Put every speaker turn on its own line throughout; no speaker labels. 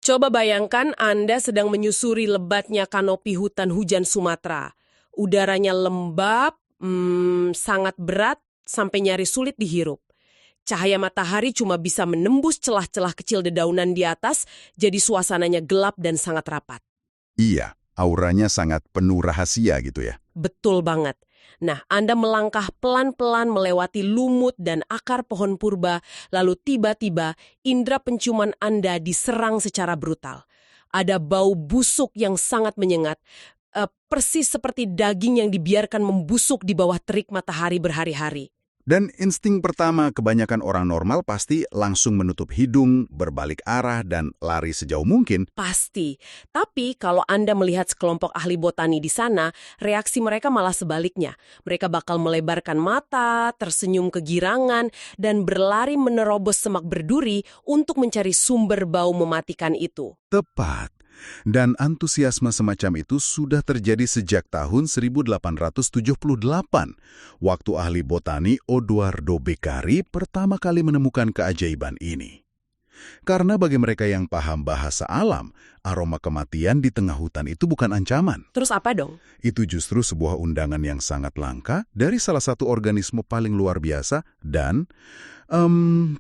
Coba bayangkan Anda sedang menyusuri lebatnya kanopi hutan hujan Sumatera. Udaranya lembab, sangat berat, sampai nyaris sulit dihirup. Cahaya matahari cuma bisa menembus celah-celah kecil dedaunan di atas, jadi suasananya gelap dan sangat rapat.
Iya, auranya sangat penuh rahasia gitu ya.
Betul banget. Nah, Anda melangkah pelan-pelan melewati lumut dan akar pohon purba, lalu tiba-tiba indera penciuman Anda diserang secara brutal. Ada bau busuk yang sangat menyengat, persis seperti daging yang dibiarkan membusuk di bawah terik matahari berhari-hari.
Dan insting pertama kebanyakan orang normal pasti langsung menutup hidung, berbalik arah, dan lari sejauh mungkin.
Pasti. Tapi kalau Anda melihat sekelompok ahli botani di sana, reaksi mereka malah sebaliknya. Mereka bakal melebarkan mata, tersenyum kegirangan, dan berlari menerobos semak berduri untuk mencari sumber bau mematikan itu.
Tepat. Dan antusiasme semacam itu sudah terjadi sejak tahun 1878, waktu ahli botani Odoardo Beccari pertama kali menemukan keajaiban ini. Karena bagi mereka yang paham bahasa alam, aroma kematian di tengah hutan itu bukan ancaman.
Terus apa dong?
Itu justru sebuah undangan yang sangat langka dari salah satu organisme paling luar biasa dan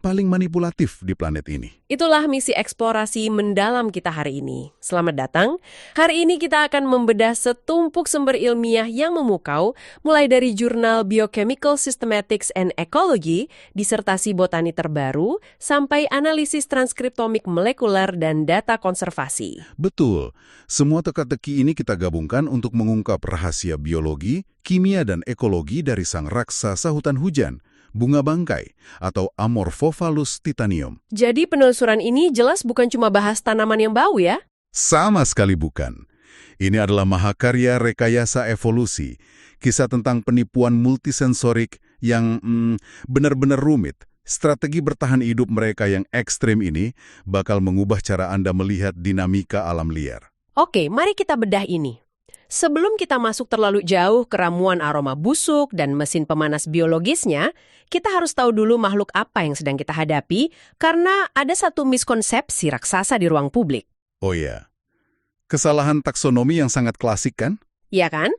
paling manipulatif di planet ini.
Itulah misi eksplorasi mendalam kita hari ini. Selamat datang. Hari ini kita akan membedah setumpuk sumber ilmiah yang memukau, mulai dari jurnal Biochemical Systematics and Ecology, disertasi botani terbaru, sampai analisis transkriptomik molekuler dan data konservasi.
Betul. Semua teka-teki ini kita gabungkan untuk mengungkap rahasia biologi, kimia, dan ekologi dari sang raksasa hutan hujan, bunga bangkai, atau Amorphophallus titanium.
Jadi penelusuran ini jelas bukan cuma bahas tanaman yang bau ya?
Sama sekali bukan. Ini adalah mahakarya rekayasa evolusi, kisah tentang penipuan multisensorik yang benar-benar rumit. Strategi bertahan hidup mereka yang ekstrim ini bakal mengubah cara Anda melihat dinamika alam liar.
Oke, mari kita bedah ini. Sebelum kita masuk terlalu jauh ke ramuan aroma busuk dan mesin pemanas biologisnya, kita harus tahu dulu makhluk apa yang sedang kita hadapi, karena ada satu miskonsepsi raksasa di ruang publik.
Oh ya, kesalahan taksonomi yang sangat klasik kan?
Iya kan?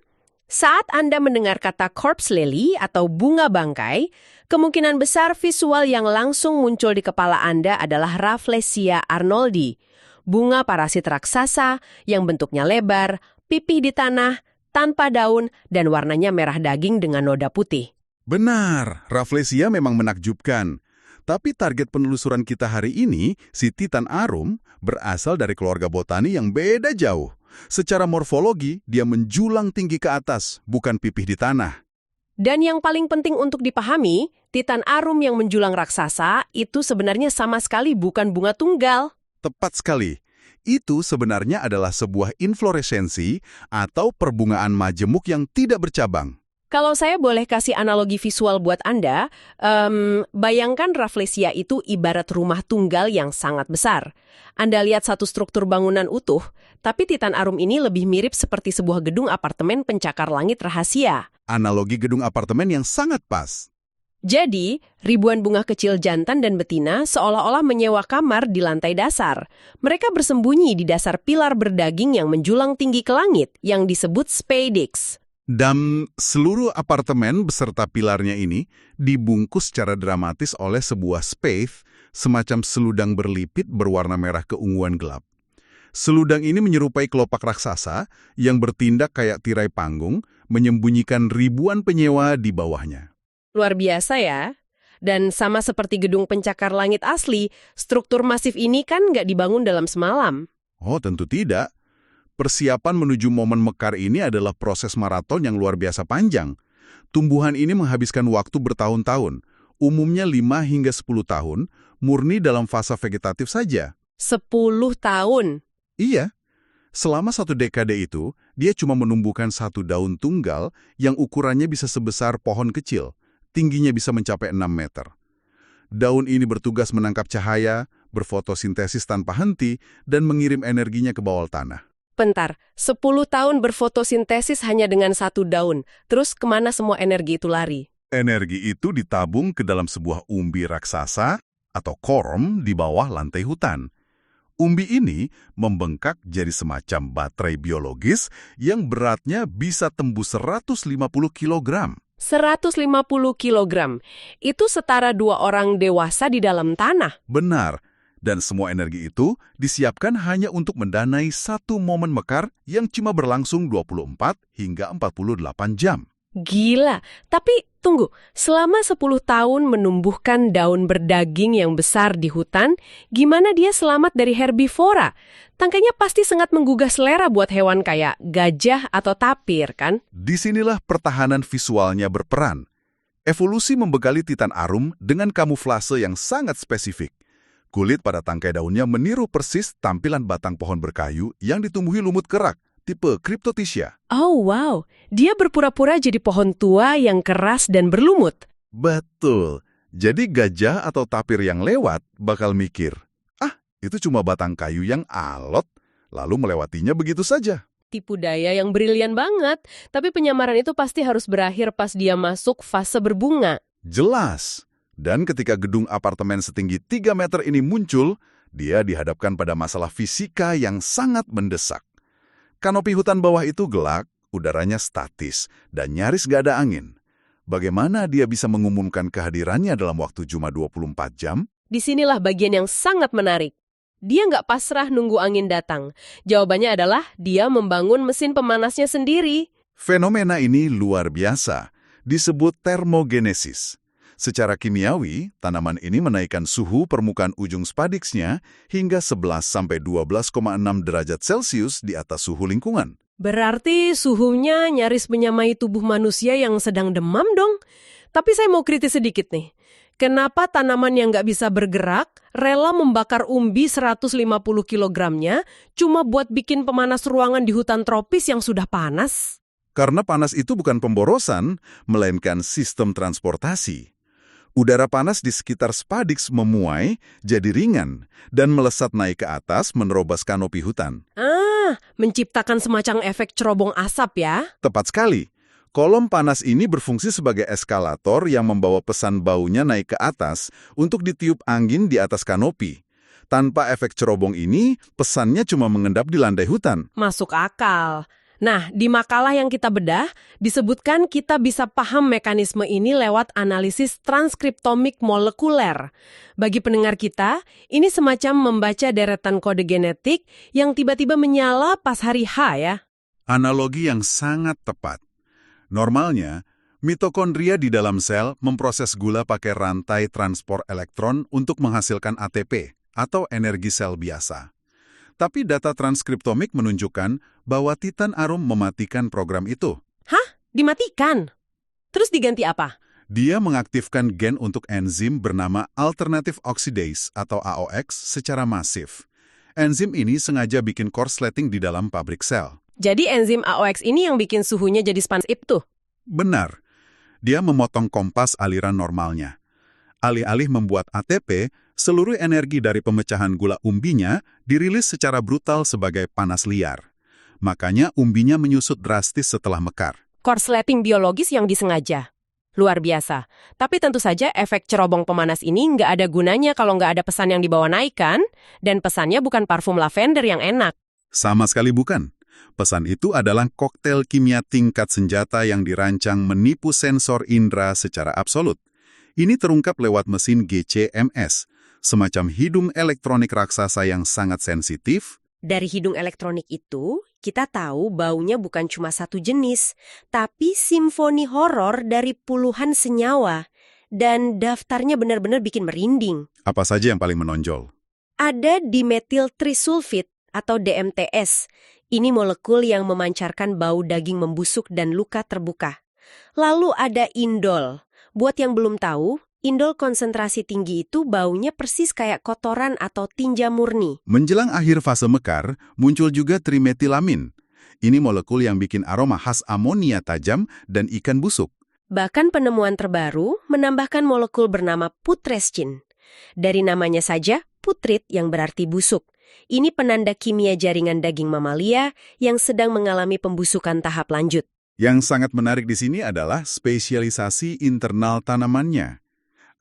Saat Anda mendengar kata corpse lily atau bunga bangkai, kemungkinan besar visual yang langsung muncul di kepala Anda adalah Rafflesia arnoldi, bunga parasit raksasa yang bentuknya lebar, pipih di tanah, tanpa daun, dan warnanya merah daging dengan noda putih.
Benar, Rafflesia memang menakjubkan. Tapi target penelusuran kita hari ini, si Titan arum, berasal dari keluarga botani yang beda jauh. Secara morfologi, dia menjulang tinggi ke atas, bukan pipih di tanah.
Dan yang paling penting untuk dipahami, Titan arum yang menjulang raksasa itu sebenarnya sama sekali bukan bunga tunggal.
Tepat sekali. Itu sebenarnya adalah sebuah infloresensi atau perbungaan majemuk yang tidak bercabang.
Kalau saya boleh kasih analogi visual buat Anda, bayangkan Rafflesia itu ibarat rumah tunggal yang sangat besar. Anda lihat satu struktur bangunan utuh, tapi Titan arum ini lebih mirip seperti sebuah gedung apartemen pencakar langit rahasia.
Analogi gedung apartemen yang sangat pas.
Jadi, ribuan bunga kecil jantan dan betina seolah-olah menyewa kamar di lantai dasar. Mereka bersembunyi di dasar pilar berdaging yang menjulang tinggi ke langit, yang disebut spadix.
Dan seluruh apartemen beserta pilarnya ini dibungkus secara dramatis oleh sebuah spathe, semacam seludang berlipit berwarna merah keunguan gelap. Seludang ini menyerupai kelopak raksasa yang bertindak kayak tirai panggung, menyembunyikan ribuan penyewa di bawahnya.
Luar biasa ya. Dan sama seperti gedung pencakar langit asli, struktur masif ini kan nggak dibangun dalam semalam.
Oh, tentu tidak. Persiapan menuju momen mekar ini adalah proses maraton yang luar biasa panjang. Tumbuhan ini menghabiskan waktu bertahun-tahun, umumnya 5 hingga 10 tahun, murni dalam fase vegetatif saja.
10 tahun?
Iya. Selama 1 dekade itu, dia cuma menumbuhkan 1 daun tunggal yang ukurannya bisa sebesar pohon kecil. Tingginya bisa mencapai 6 meter. Daun ini bertugas menangkap cahaya, berfotosintesis tanpa henti, dan mengirim energinya ke bawah tanah.
Bentar, 10 tahun berfotosintesis hanya dengan 1 daun. Terus kemana semua energi itu lari?
Energi itu ditabung ke dalam sebuah umbi raksasa atau korom di bawah lantai hutan. Umbi ini membengkak jadi semacam baterai biologis yang beratnya bisa tembus 150 kilogram.
150 kilogram. Itu setara 2 orang dewasa di dalam tanah.
Benar. Dan semua energi itu disiapkan hanya untuk mendanai satu momen mekar yang cuma berlangsung 24 hingga 48 jam.
Gila. Tapi tunggu, selama 10 tahun menumbuhkan daun berdaging yang besar di hutan, gimana dia selamat dari herbivora? Tangkainya pasti sangat menggugah selera buat hewan kayak gajah atau tapir, kan?
Disinilah pertahanan visualnya berperan. Evolusi membekali titan arum dengan kamuflase yang sangat spesifik. Kulit pada tangkai daunnya meniru persis tampilan batang pohon berkayu yang ditumbuhi lumut kerak, tipe Cryptoticia.
Oh wow, dia berpura-pura jadi pohon tua yang keras dan berlumut.
Betul. Jadi gajah atau tapir yang lewat bakal mikir, itu cuma batang kayu yang alot, lalu melewatinya begitu saja.
Tipu daya yang brilian banget, tapi penyamaran itu pasti harus berakhir pas dia masuk fase berbunga.
Jelas. Dan ketika gedung apartemen setinggi 3 meter ini muncul, dia dihadapkan pada masalah fisika yang sangat mendesak. Kanopi hutan bawah itu gelap, udaranya statis, dan nyaris gak ada angin. Bagaimana dia bisa mengumumkan kehadirannya dalam waktu cuma 24 jam?
Disinilah bagian yang sangat menarik. Dia nggak pasrah nunggu angin datang. Jawabannya adalah dia membangun mesin pemanasnya sendiri.
Fenomena ini luar biasa, disebut termogenesis. Secara kimiawi, tanaman ini menaikkan suhu permukaan ujung spadiksnya hingga 11-12,6 derajat Celcius di atas suhu lingkungan.
Berarti suhunya nyaris menyamai tubuh manusia yang sedang demam dong? Tapi saya mau kritis sedikit nih. Kenapa tanaman yang nggak bisa bergerak rela membakar umbi 150 kilogramnya cuma buat bikin pemanas ruangan di hutan tropis yang sudah panas?
Karena panas itu bukan pemborosan, melainkan sistem transportasi. Udara panas di sekitar spadiks memuai, jadi ringan, dan melesat naik ke atas menerobos kanopi hutan.
Menciptakan semacam efek cerobong asap ya?
Tepat sekali. Kolom panas ini berfungsi sebagai eskalator yang membawa pesan baunya naik ke atas untuk ditiup angin di atas kanopi. Tanpa efek cerobong ini, pesannya cuma mengendap di lantai hutan.
Masuk akal. Nah, di makalah yang kita bedah, disebutkan kita bisa paham mekanisme ini lewat analisis transkriptomik molekuler. Bagi pendengar kita, ini semacam membaca deretan kode genetik yang tiba-tiba menyala pas hari H ya.
Analogi yang sangat tepat. Normalnya, mitokondria di dalam sel memproses gula pakai rantai transport elektron untuk menghasilkan ATP atau energi sel biasa. Tapi data transkriptomik menunjukkan bahwa titan arum mematikan program itu.
Hah? Dimatikan? Terus diganti apa?
Dia mengaktifkan gen untuk enzim bernama alternative oxidase atau AOX secara masif. Enzim ini sengaja bikin korsleting di dalam pabrik sel.
Jadi enzim AOX ini yang bikin suhunya jadi SpongeBob tuh?
Benar. Dia memotong kompas aliran normalnya. Alih-alih membuat ATP, seluruh energi dari pemecahan gula umbinya dirilis secara brutal sebagai panas liar. Makanya umbinya menyusut drastis setelah mekar.
Korsleting biologis yang disengaja. Luar biasa. Tapi tentu saja efek cerobong pemanas ini nggak ada gunanya kalau nggak ada pesan yang dibawa naik kan? Dan pesannya bukan parfum lavender yang enak.
Sama sekali bukan. Pesan itu adalah koktail kimia tingkat senjata yang dirancang menipu sensor indera secara absolut. Ini terungkap lewat mesin GCMS, semacam hidung elektronik raksasa yang sangat sensitif.
Dari hidung elektronik itu, kita tahu baunya bukan cuma satu jenis, tapi simfoni horor dari puluhan senyawa. Dan daftarnya benar-benar bikin merinding.
Apa saja yang paling menonjol?
Ada dimetil trisulfit atau DMTS. Ini molekul yang memancarkan bau daging membusuk dan luka terbuka. Lalu ada indol. Buat yang belum tahu, indol konsentrasi tinggi itu baunya persis kayak kotoran atau tinja murni.
Menjelang akhir fase mekar, muncul juga trimetilamin. Ini molekul yang bikin aroma khas amonia tajam dan ikan busuk.
Bahkan penemuan terbaru menambahkan molekul bernama putrescin. Dari namanya saja, putrid yang berarti busuk. Ini penanda kimia jaringan daging mamalia yang sedang mengalami pembusukan tahap lanjut.
Yang sangat menarik di sini adalah spesialisasi internal tanamannya.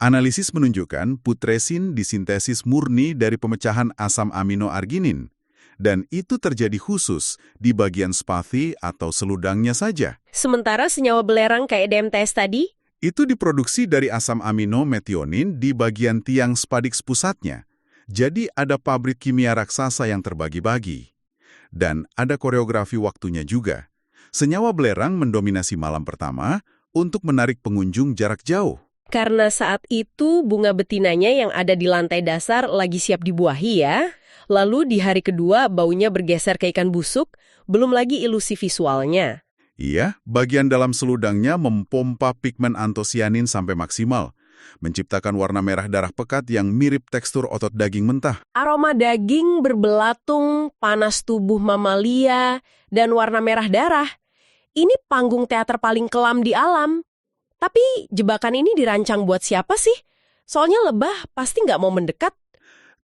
Analisis menunjukkan putresin disintesis murni dari pemecahan asam amino arginin, dan itu terjadi khusus di bagian spathi atau seludangnya saja.
Sementara senyawa belerang kayak DMTS tadi?
Itu diproduksi dari asam amino metionin di bagian tiang spadix pusatnya. Jadi ada pabrik kimia raksasa yang terbagi-bagi. Dan ada koreografi waktunya juga. Senyawa belerang mendominasi malam pertama untuk menarik pengunjung jarak jauh.
Karena saat itu bunga betinanya yang ada di lantai dasar lagi siap dibuahi ya. Lalu di hari kedua baunya bergeser ke ikan busuk, belum lagi ilusi visualnya.
Iya, bagian dalam seludangnya mempompa pigmen antosianin sampai maksimal, menciptakan warna merah darah pekat yang mirip tekstur otot daging mentah.
Aroma daging berbelatung, panas tubuh mamalia, dan warna merah darah. Ini panggung teater paling kelam di alam. Tapi jebakan ini dirancang buat siapa sih? Soalnya lebah pasti nggak mau mendekat.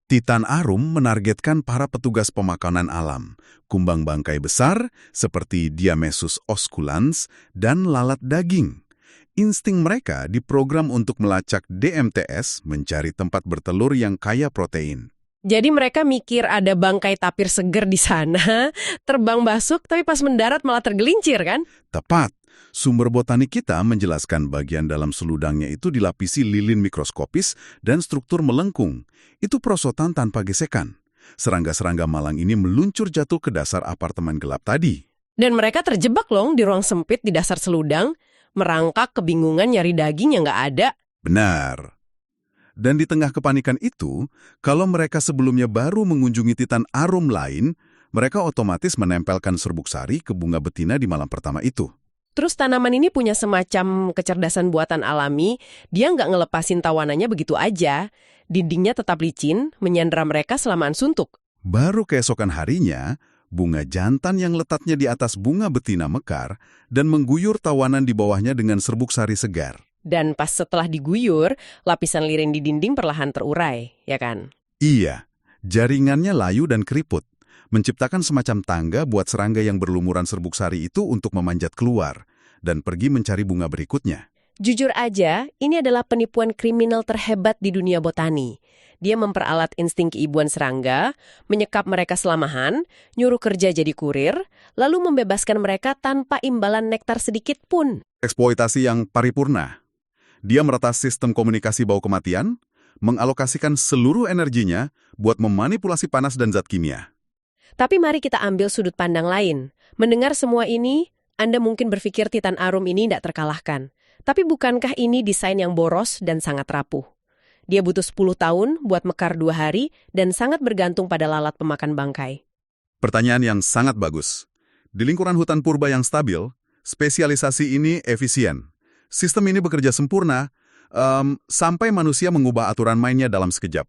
Titan Arum menargetkan para petugas pemakanan alam, kumbang bangkai besar seperti Diamesus osculans dan lalat daging. Insting mereka diprogram untuk melacak DMTS mencari tempat bertelur yang kaya protein.
Jadi mereka mikir ada bangkai tapir seger di sana, terbang basuk tapi pas mendarat malah tergelincir kan?
Tepat. Sumber botanik kita menjelaskan bagian dalam seludangnya itu dilapisi lilin mikroskopis dan struktur melengkung. Itu prosotan tanpa gesekan. Serangga-serangga malang ini meluncur jatuh ke dasar apartemen gelap tadi.
Dan mereka terjebak loh di ruang sempit di dasar seludang, merangkak kebingungan nyari daging yang nggak ada.
Benar. Dan di tengah kepanikan itu, kalau mereka sebelumnya baru mengunjungi Titan Arum lain, mereka otomatis menempelkan serbuk sari ke bunga betina di malam pertama itu.
Terus tanaman ini punya semacam kecerdasan buatan alami, dia nggak ngelepasin tawanannya begitu aja. Dindingnya tetap licin, menyandera mereka selamaan suntuk.
Baru keesokan harinya, bunga jantan yang letaknya di atas bunga betina mekar dan mengguyur tawanan di bawahnya dengan serbuk sari segar.
Dan pas setelah diguyur, lapisan lirin di dinding perlahan terurai, ya kan?
Iya, jaringannya layu dan keriput. Menciptakan semacam tangga buat serangga yang berlumuran serbuk sari itu untuk memanjat keluar dan pergi mencari bunga berikutnya.
Jujur aja, ini adalah penipuan kriminal terhebat di dunia botani. Dia memperalat insting keibuan serangga, menyekap mereka selamahan, nyuruh kerja jadi kurir, lalu membebaskan mereka tanpa imbalan nektar sedikit pun.
Eksploitasi yang paripurna. Dia meretas sistem komunikasi bau kematian, mengalokasikan seluruh energinya buat memanipulasi panas dan zat kimia.
Tapi mari kita ambil sudut pandang lain. Mendengar semua ini, Anda mungkin berpikir Titan Arum ini tidak terkalahkan. Tapi bukankah ini desain yang boros dan sangat rapuh? Dia butuh 10 tahun buat mekar 2 hari dan sangat bergantung pada lalat pemakan bangkai.
Pertanyaan yang sangat bagus. Di lingkuran hutan purba yang stabil, spesialisasi ini efisien. Sistem ini bekerja sempurna sampai manusia mengubah aturan mainnya dalam sekejap.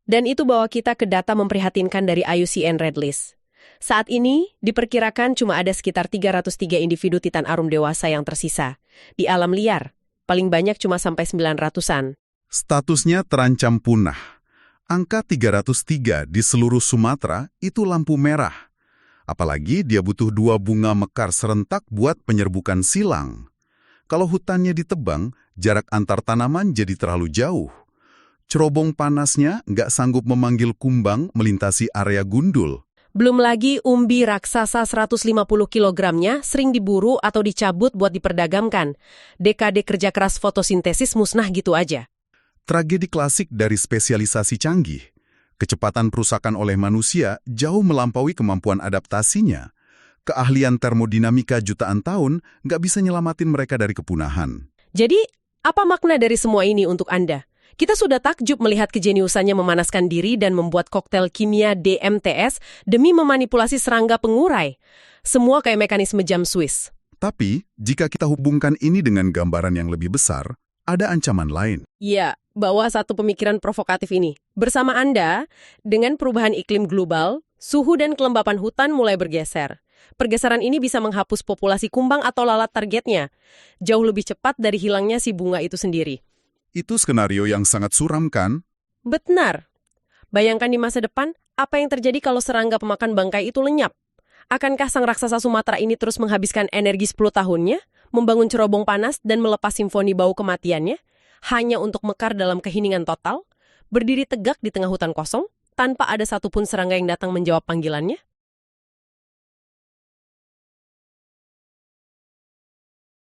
Dan itu bawa kita ke data memprihatinkan dari IUCN Red List. Saat ini, diperkirakan cuma ada sekitar 303 individu Titan Arum dewasa yang tersisa. Di alam liar, paling banyak cuma sampai 900-an.
Statusnya terancam punah. Angka 303 di seluruh Sumatera itu lampu merah. Apalagi dia butuh 2 bunga mekar serentak buat penyerbukan silang. Kalau hutannya ditebang, jarak antar tanaman jadi terlalu jauh. Cerobong panasnya nggak sanggup memanggil kumbang melintasi area gundul.
Belum lagi umbi raksasa 150 kilogramnya sering diburu atau dicabut buat diperdagangkan. Dekade kerja keras fotosintesis musnah gitu aja.
Tragedi klasik dari spesialisasi canggih. Kecepatan perusakan oleh manusia jauh melampaui kemampuan adaptasinya. Keahlian termodinamika jutaan tahun nggak bisa nyelamatin mereka dari kepunahan.
Jadi, apa makna dari semua ini untuk Anda? Kita sudah takjub melihat kejeniusannya memanaskan diri dan membuat koktail kimia DMTS demi memanipulasi serangga pengurai. Semua kayak mekanisme jam Swiss.
Tapi, jika kita hubungkan ini dengan gambaran yang lebih besar, ada ancaman lain.
Iya, bawa satu pemikiran provokatif ini. Bersama Anda, dengan perubahan iklim global, suhu dan kelembapan hutan mulai bergeser. Pergeseran ini bisa menghapus populasi kumbang atau lalat targetnya, jauh lebih cepat dari hilangnya si bunga itu sendiri.
Itu skenario yang sangat suram, kan?
Benar. Bayangkan di masa depan, apa yang terjadi kalau serangga pemakan bangkai itu lenyap? Akankah sang raksasa Sumatera ini terus menghabiskan energi 10 tahunnya, membangun cerobong panas dan melepas simfoni bau kematiannya? hanya untuk mekar dalam keheningan total, berdiri tegak di tengah hutan kosong, tanpa ada satupun serangga yang datang menjawab panggilannya?